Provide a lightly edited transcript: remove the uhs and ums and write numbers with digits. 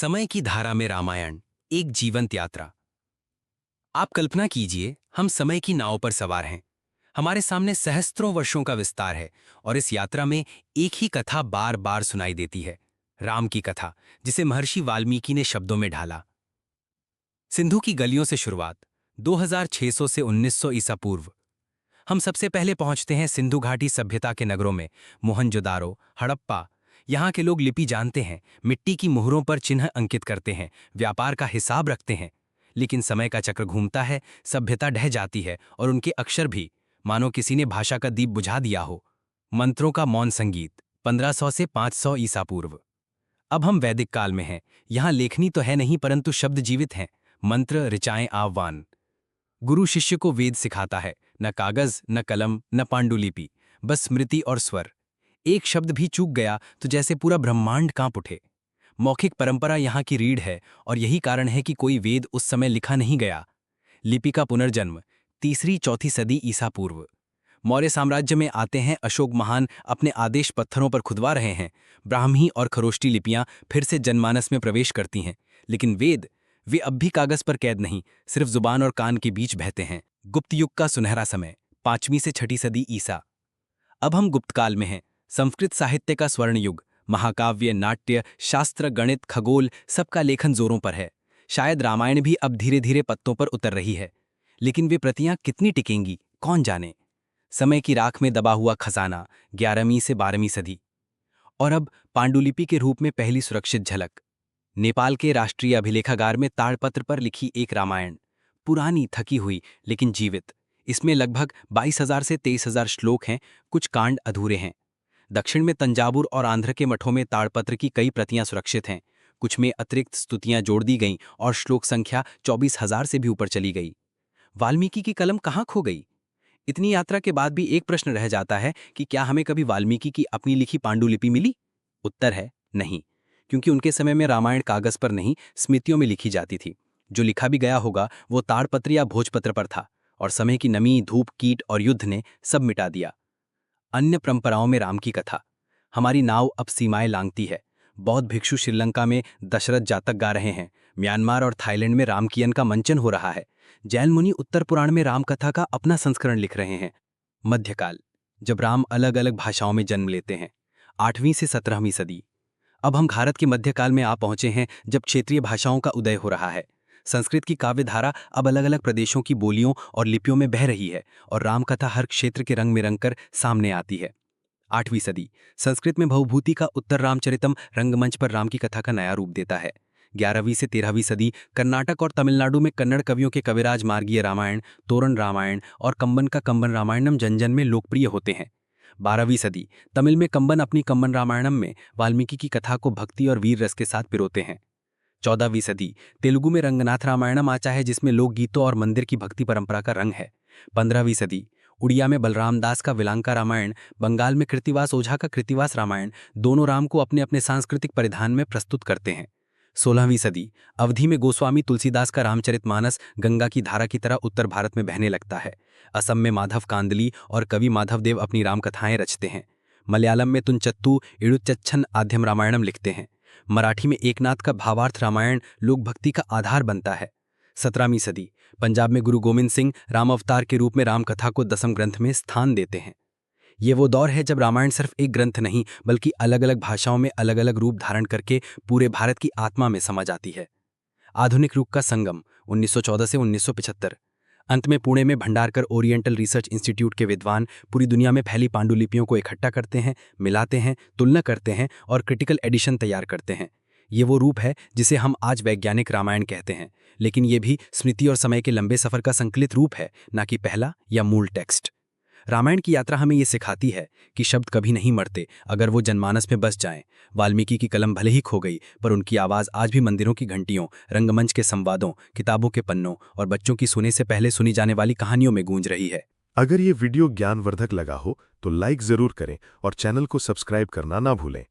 समय की धारा में रामायण एक जीवंत यात्रा। आप कल्पना कीजिए, हम समय की नाव पर सवार हैं। हमारे सामने सहस्त्रों वर्षों का विस्तार है और इस यात्रा में एक ही कथा बार बार सुनाई देती है। राम की कथा, जिसे महर्षि वाल्मीकि ने शब्दों में ढाला। सिंधु की गलियों से शुरुआत, 2600 से 1900 ईसा पूर्व। हम सबसे पहले पहुंचते हैं सिंधु घाटी सभ्यता के नगरों में। मोहनजोदारो, हड़प्पा। यहाँ के लोग लिपि जानते हैं, मिट्टी की मुहरों पर चिन्ह अंकित करते हैं, व्यापार का हिसाब रखते हैं। लेकिन समय का चक्र घूमता है, सभ्यता ढह जाती है और उनके अक्षर भी, मानो किसी ने भाषा का दीप बुझा दिया हो। मंत्रों का मौन संगीत, 1500 से 500 ईसा पूर्व। अब हम वैदिक काल में हैं। यहाँ लेखनी तो है नहीं, परंतु शब्द जीवित हैं। मंत्र, ऋचाएं, आह्वान। गुरु शिष्य को वेद सिखाता है, न कागज, न कलम, न पांडुलिपि, बस स्मृति और स्वर। एक शब्द भी चूक गया तो जैसे पूरा ब्रह्मांड कांप उठे। मौखिक परंपरा यहाँ की रीढ़ है और यही कारण है कि कोई वेद उस समय लिखा नहीं गया। लिपि का पुनर्जन्म, तीसरी चौथी सदी ईसा पूर्व। मौर्य साम्राज्य में आते हैं अशोक महान, अपने आदेश पत्थरों पर खुदवा रहे हैं। ब्राह्मी और खरोष्टी लिपियां फिर से जनमानस में प्रवेश करती हैं। लेकिन वेद, वे अब भी कागज पर कैद नहीं, सिर्फ जुबान और कान के बीच बहते हैं। गुप्त युग का सुनहरा समय, 5वीं से 6ठी सदी ईसा। अब हम गुप्त काल में हैं। संस्कृत साहित्य का स्वर्ण युग। महाकाव्य, नाट्य, शास्त्र, गणित, खगोल, सबका लेखन जोरों पर है। शायद रामायण भी अब धीरे धीरे पत्तों पर उतर रही है। लेकिन वे प्रतियां कितनी टिकेंगी, कौन जाने। समय की राख में दबा हुआ खजाना, 11वीं से 12वीं सदी। और अब पांडुलिपि के रूप में पहली सुरक्षित झलक। नेपाल के राष्ट्रीय अभिलेखागार में ताड़पत्र पर लिखी एक रामायण, पुरानी, थकी हुई, लेकिन जीवित। इसमें लगभग 22,000 से 23,000 श्लोक हैं, कुछ कांड अधूरे हैं। दक्षिण में तंजावुर और आंध्र के मठों में ताड़पत्र की कई प्रतियां सुरक्षित हैं। कुछ में अतिरिक्त स्तुतियां जोड़ दी गईं और श्लोक संख्या 24,000 से भी ऊपर चली गई। वाल्मीकि की कलम कहाँ खो गई? इतनी यात्रा के बाद भी एक प्रश्न रह जाता है कि क्या हमें कभी वाल्मीकि की अपनी लिखी पांडुलिपि मिली? उत्तर है नहीं, क्योंकि उनके समय में रामायण कागज पर नहीं, स्मृतियों में लिखी जाती थी। जो लिखा भी गया होगा वो ताड़पत्र या भोजपत्र पर था, और समय की नमी, धूप, कीट और युद्ध ने सब मिटा दिया। अन्य परंपराओं में राम की कथा। हमारी नाव अब सीमाएं लांघती है। बौद्ध भिक्षु श्रीलंका में दशरथ जातक गा रहे हैं। म्यांमार और थाईलैंड में रामकियन का मंचन हो रहा है। जैन मुनि उत्तर पुराण में राम कथा का अपना संस्करण लिख रहे हैं। मध्यकाल, जब राम अलग अलग भाषाओं में जन्म लेते हैं, 8वीं से 17वीं सदी। अब हम भारत के मध्यकाल में आ पहुंचे हैं, जब क्षेत्रीय भाषाओं का उदय हो रहा है। संस्कृत की काव्यधारा अब अलग अलग प्रदेशों की बोलियों और लिपियों में बह रही है और रामकथा हर क्षेत्र के रंग में रंगकर सामने आती है। 8वीं सदी, संस्कृत में भवभूति का उत्तर रामचरितम रंगमंच पर राम की कथा का नया रूप देता है। 11वीं से 13वीं सदी, कर्नाटक और तमिलनाडु में कन्नड़ कवियों के कविराज मार्गीय रामायण, तोरण रामायण और कंबन का कंबन रामायणम जन जन में लोकप्रिय होते हैं। 12वीं सदी, तमिल में कंबन अपनी कंबन रामायणम में वाल्मीकि की कथा को भक्ति और वीर रस के साथ पिरोते हैं। 14वीं सदी, तेलुगु में रंगनाथ रामायणम आता है, जिसमें लोकगीतों और मंदिर की भक्ति परंपरा का रंग है। 15वीं सदी, उड़िया में बलराम दास का विलांका रामायण, बंगाल में कृतिवास ओझा का कृतिवास रामायण, दोनों राम को अपने अपने सांस्कृतिक परिधान में प्रस्तुत करते हैं। 16वीं सदी, अवधि में गोस्वामी तुलसीदास का रामचरितमानस गंगा की धारा की तरह उत्तर भारत में बहने लगता है। असम में माधव कांदली और कवि माधवदेव अपनी रामकथाएं रचते हैं। मलयालम में तुंचत्तू इड़ुच्चन आद्यम रामायणम लिखते हैं। मराठी में एकनाथ का भावार्थ रामायण लोक भक्ति का आधार बनता है। 17वीं सदी, पंजाब में गुरु गोविंद सिंह राम अवतार के रूप में रामकथा को 10वें ग्रंथ में स्थान देते हैं। ये वो दौर है जब रामायण सिर्फ एक ग्रंथ नहीं, बल्कि अलग अलग भाषाओं में अलग अलग रूप धारण करके पूरे भारत की आत्मा में समा जाती है। आधुनिक युग का संगम, 1914 से 1975। अंत में पुणे में भंडारकर ओरिएंटल रिसर्च इंस्टीट्यूट के विद्वान पूरी दुनिया में फैली पांडुलिपियों को इकट्ठा करते हैं, मिलाते हैं, तुलना करते हैं और क्रिटिकल एडिशन तैयार करते हैं। ये वो रूप है जिसे हम आज वैज्ञानिक रामायण कहते हैं, लेकिन ये भी स्मृति और समय के लंबे सफर का संकलित रूप है, ना कि पहला या मूल टेक्स्ट। रामायण की यात्रा हमें ये सिखाती है कि शब्द कभी नहीं मरते अगर वो जनमानस में बस जाएं। वाल्मीकि की कलम भले ही खो गई, पर उनकी आवाज़ आज भी मंदिरों की घंटियों, रंगमंच के संवादों, किताबों के पन्नों और बच्चों की सुने से पहले सुनी जाने वाली कहानियों में गूंज रही है। अगर ये वीडियो ज्ञानवर्धक लगा हो तो लाइक जरूर करें और चैनल को सब्सक्राइब करना ना भूलें।